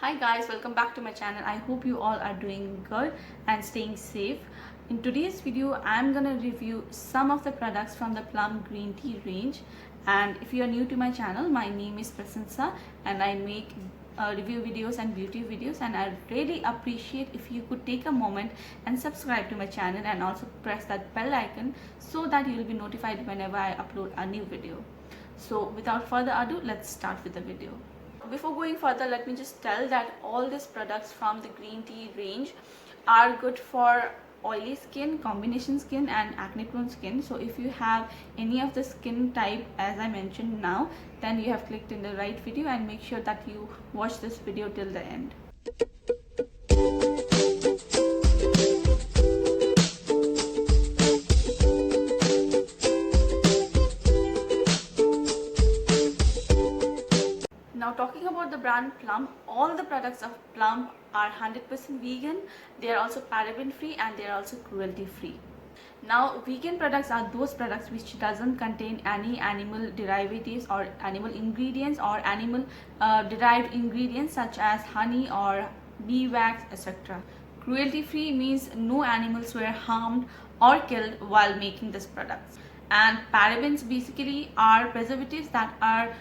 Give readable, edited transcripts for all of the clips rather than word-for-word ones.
Hi guys, welcome back to my channel. I hope you all are doing good and staying safe. In today's video, I'm gonna review some of the products from the Plum Green Tea range. And if you are new to my channel, my name is Prasansa and I make review videos and beauty videos, and I really appreciate if you could take a moment and subscribe to my channel and also press that bell icon so that you will be notified whenever I upload a new video. So without further ado, let's start with the video. Before going further, let me just tell that all these products from the green tea range are good for oily skin, combination skin and acne prone skin. So if you have any of the skin type as I mentioned now, then you have clicked in the right video, and make sure that you watch this video till the end. Now talking about the brand Plum, all the products of Plum are 100% vegan. They are also paraben free and they are also cruelty free. Now vegan products are those products which doesn't contain any animal derivatives or animal ingredients or animal derived ingredients such as honey or bee wax, etc. Cruelty free means no animals were harmed or killed while making this product. And parabens basically are preservatives that are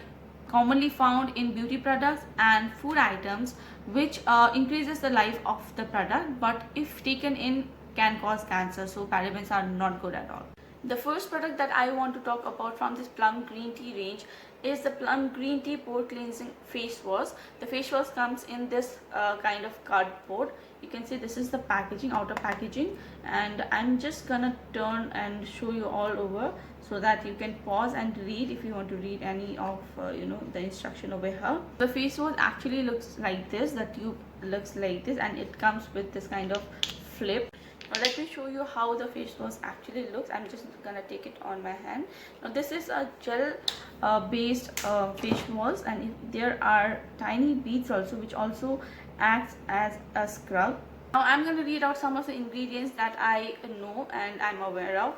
commonly found in beauty products and food items, which increases the life of the product, but if taken in can cause cancer. So parabens are not good at all. The first product that I want to talk about from this Plum Green Tea range is the Plum Green Tea Pore Cleansing Face Wash. The face wash comes in this kind of cardboard. You can see this is the packaging, outer packaging, and I'm just gonna turn and show you all over so that you can pause and read if you want to read any of the instruction over here. The face wash actually looks like this. The tube looks like this, and it comes with this kind of flip. Now let me show you how the face wash actually looks. I'm just gonna take it on my hand. Now this is a gel based face wash, and there are tiny beads also, which also acts as a scrub. Now I'm going to read out some of the ingredients that I know and I'm aware of.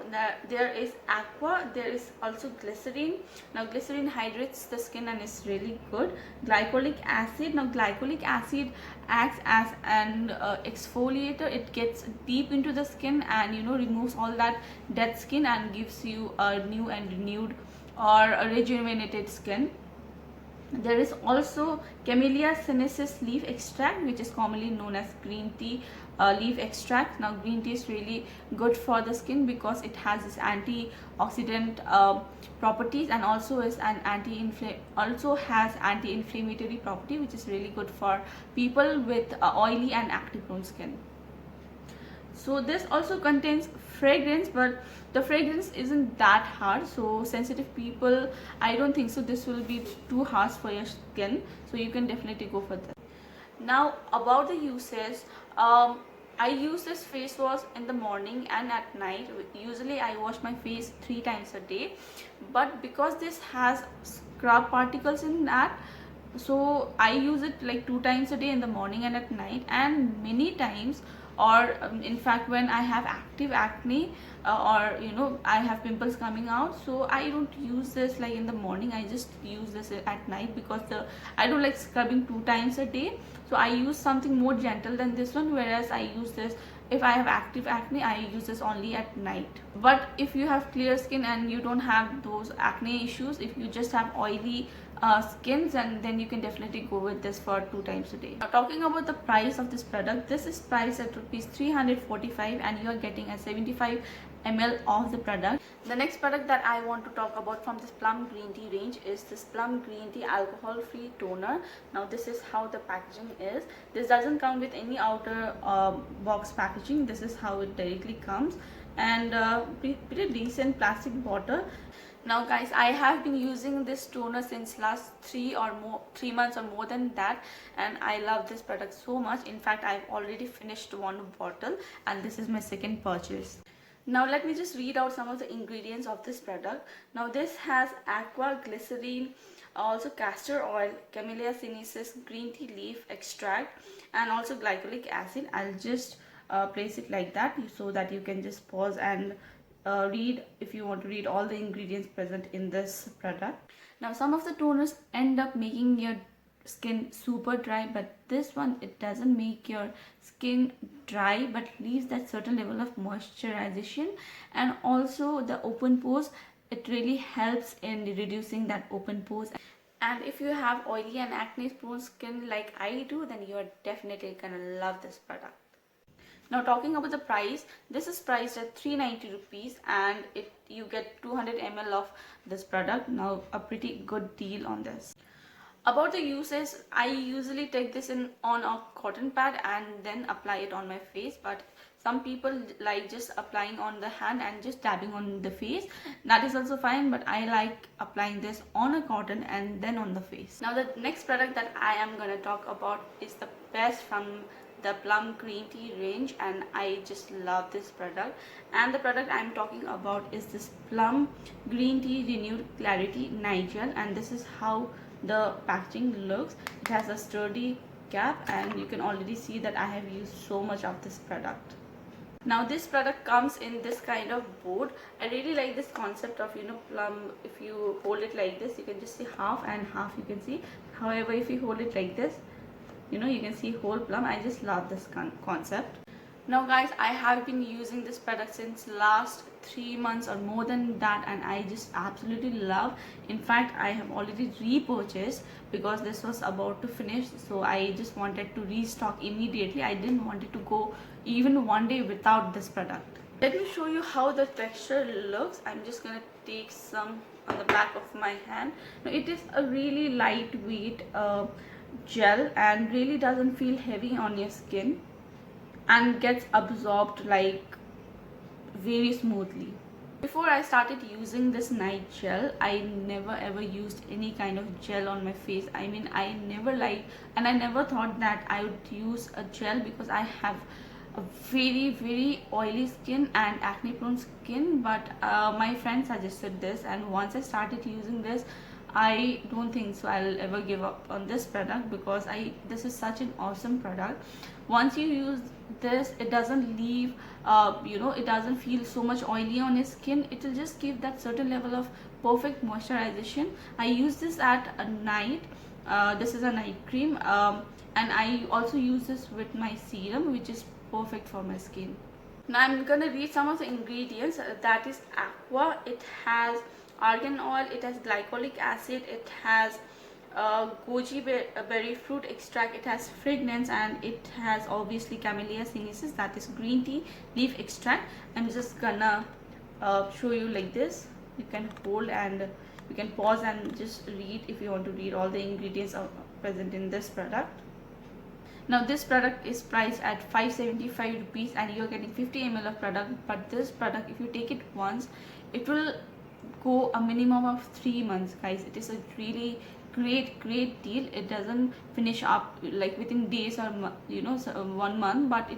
There is aqua, there is also glycerin. Now glycerin hydrates the skin and is really good. Glycolic acid. Now glycolic acid acts as an exfoliator. It gets deep into the skin and removes all that dead skin and gives you a new and renewed or a rejuvenated skin. There is also Camellia sinensis leaf extract, which is commonly known as green tea leaf extract. Now green tea is really good for the skin because it has this antioxidant properties, and also is an anti-inflammatory property, which is really good for people with oily and acne prone skin. So this also contains fragrance, but the fragrance isn't that hard, so sensitive people, I don't think so this will be too harsh for your skin, so you can definitely go for that. Now about the uses, I use this face wash in the morning and at night. Usually I wash my face 3 times a day, but because this has scrub particles in that, so I use it like 2 times a day, in the morning and at night. And many times, or in fact when I have active acne or I have pimples coming out, so I don't use this like in the morning. I just use this at night because I don't like scrubbing 2 times a day, so I use something more gentle than this one. Whereas I use this if I have active acne, I use this only at night. But if you have clear skin and you don't have those acne issues, if you just have oily skins, and then you can definitely go with this for 2 times a day. Now talking about the price of this product, this is priced at rupees 345 and you are getting a 75 ml of the product. The next product that I want to talk about from this Plum Green Tea range is this Plum Green Tea Alcohol Free Toner. Now this is how the packaging is. This doesn't come with any outer box packaging. This is how it directly comes, and pretty decent plastic bottle. Now guys, I have been using this toner since last 3 months or more than that, and I love this product so much. In fact, I've already finished 1 bottle and this is my second purchase. Now let me just read out some of the ingredients of this product. Now this has aqua, glycerine, also castor oil, Camellia sinensis green tea leaf extract, and also glycolic acid. I'll just place it like that so that you can just pause and read if you want to read all the ingredients present in this product. Now some of the toners end up making your skin super dry, but this one, it doesn't make your skin dry but leaves that certain level of moisturization. And also the open pores, it really helps in reducing that open pores. And if you have oily and acne prone skin like I do, then you are definitely gonna love this product. Now talking about the price, this is priced at 390 rupees and you get 200 ml of this product. Now a pretty good deal on this. About the uses, I usually take this in on a cotton pad and then apply it on my face, but some people like just applying on the hand and just dabbing on the face. That is also fine, but I like applying this on a cotton and then on the face. Now the next product that I am gonna talk about is the best from the Plum green tea range, and I just love this product. And the product I'm talking about is this Plum green tea renewed clarity night gel, and this is how the packaging looks. It has a sturdy cap and you can already see that I have used so much of this product. Now this product comes in this kind of board. I really like this concept of, plum. If you hold it like this, you can just see half and half you can see. However, if you hold it like this, you can see whole plum. I just love this concept. Now guys, I have been using this product since last 3 months or more than that, and I just absolutely love. In fact, I have already repurchased because this was about to finish, so I just wanted to restock immediately. I didn't want it to go even one day without this product. Let me show you how the texture looks. I'm just gonna take some on the back of my hand. Now it is a really lightweight gel and really doesn't feel heavy on your skin and gets absorbed like very smoothly. Before I started using this night gel, I never ever used any kind of gel on my face. I mean, I never liked, and I never thought that I would use a gel because I have a very oily skin and acne prone skin. But my friend suggested this, and once I started using this, I don't think so I'll ever give up on this product because this is such an awesome product. Once you use this, it doesn't leave it doesn't feel so much oily on your skin. It will just give that certain level of perfect moisturization. I use this at a night. This is a night cream, and I also use this with my serum, which is perfect for my skin. Now I'm gonna read some of the ingredients. That is aqua. It has argan oil, it has glycolic acid, it has goji berry fruit extract, it has fragrance, and it has obviously Camellia sinensis, that is green tea leaf extract. I'm just gonna show you like this. You can hold and you can pause and just read if you want to read all the ingredients are present in this product. Now this product is priced at 575 rupees and you're getting 50 ml of product. But this product, if you take it once, it will go a minimum of 3 months, guys. It is a really great deal. It doesn't finish up like within days or 1 month, but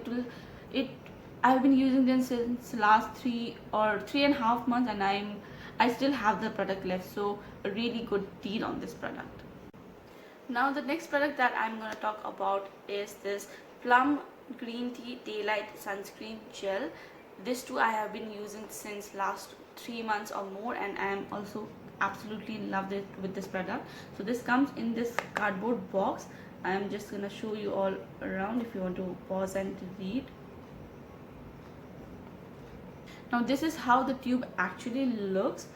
I've been using them since last 3.5 months, and I still have the product left. So a really good deal on this product. Now the next product that I'm going to talk about is this Plum green tea daylight sunscreen gel. This too I have been using since last 3 months or more, and I am also absolutely loved it with this product. So this comes in this cardboard box. I am just gonna show you all around if you want to pause and read. Now this is how the tube actually looks.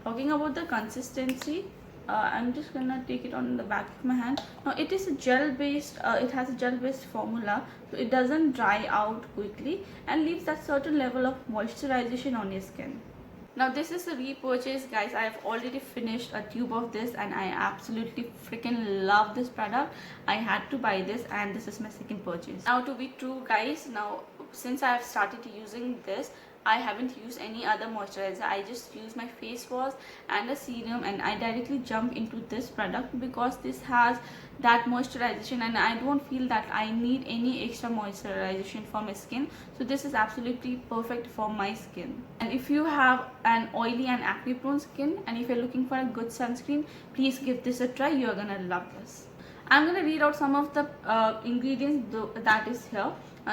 Talking about the consistency, I'm just gonna take it on the back of my hand. Now it is a gel based, it has a gel based formula, so it doesn't dry out quickly and leaves that certain level of moisturization on your skin. Now this is a repurchase, guys. I have already finished a tube of this and I absolutely freaking love this product. I had to buy this and this is my second purchase. Now to be true, guys, now since I have started using this, I haven't used any other moisturizer. I just use my face wash and a serum, and I directly jump into this product because this has that moisturization and I don't feel that I need any extra moisturization for my skin. So this is absolutely perfect for my skin. And if you have an oily and acne prone skin and if you're looking for a good sunscreen, please give this a try. You're gonna love this. I'm gonna read out some of the ingredients that is here.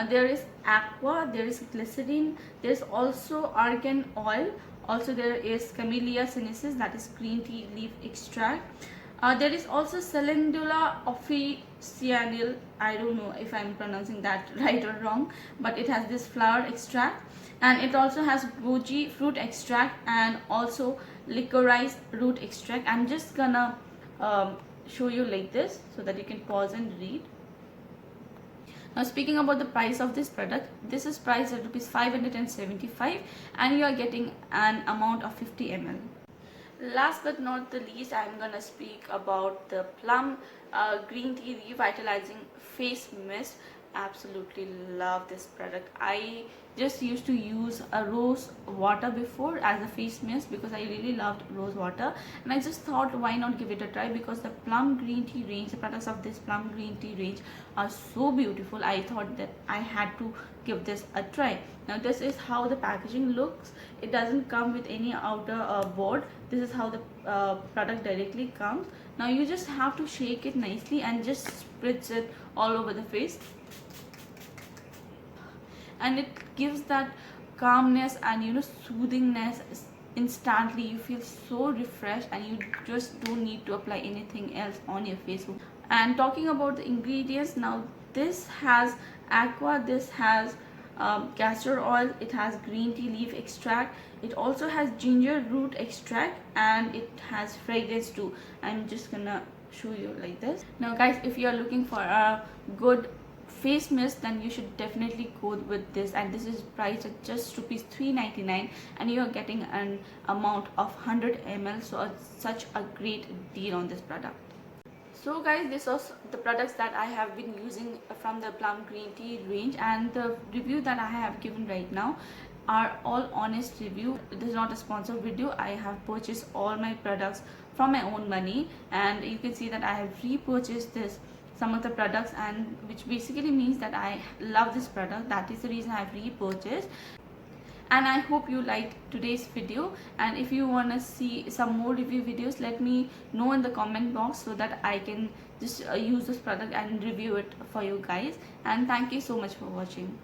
There is aqua, there is glycerin, there is also argan oil, also there is Camellia sinensis, that is green tea leaf extract. There is also Calendula officinale. I don't know if I'm pronouncing that right or wrong, but it has this flower extract, and it also has goji fruit extract and also licorice root extract. I'm just gonna show you like this so that you can pause and read. Now speaking about the price of this product, this is priced at rupees 575 and you are getting an amount of 50 ml. Last but not the least, I'm gonna speak about the Plum Green Tea Revitalizing Face Mist. Absolutely love this product. I just used to use a rose water before as a face mist because I really loved rose water, and I just thought why not give it a try, because the Plum Green Tea range, the products of this Plum Green Tea range are so beautiful. I thought that I had to give this a try. Now this is how the packaging looks. It doesn't come with any outer board. This is how the product directly comes. Now you just have to shake it nicely and just spritz it all over the face, and it gives that calmness and soothingness instantly. You feel so refreshed and you just don't need to apply anything else on your face. And talking about the ingredients, now this has aqua, this has castor oil, it has green tea leaf extract, it also has ginger root extract, and it has fragrance too. I'm just gonna show you like this. Now guys, if you are looking for a good face mist, then you should definitely go with this, and this is priced at just rupees 399 and you are getting an amount of 100 ml. So such a great deal on this product. So guys, this was the products that I have been using from the Plum Green Tea range, and the review that I have given right now are all honest review. This is not a sponsored video. I have purchased all my products from my own money, and you can see that I have repurchased some of the products, and which basically means that I love this product. That is the reason I have repurchased. And I hope you liked today's video, and if you want to see some more review videos, let me know in the comment box so that I can just use this product and review it for you guys. And thank you so much for watching.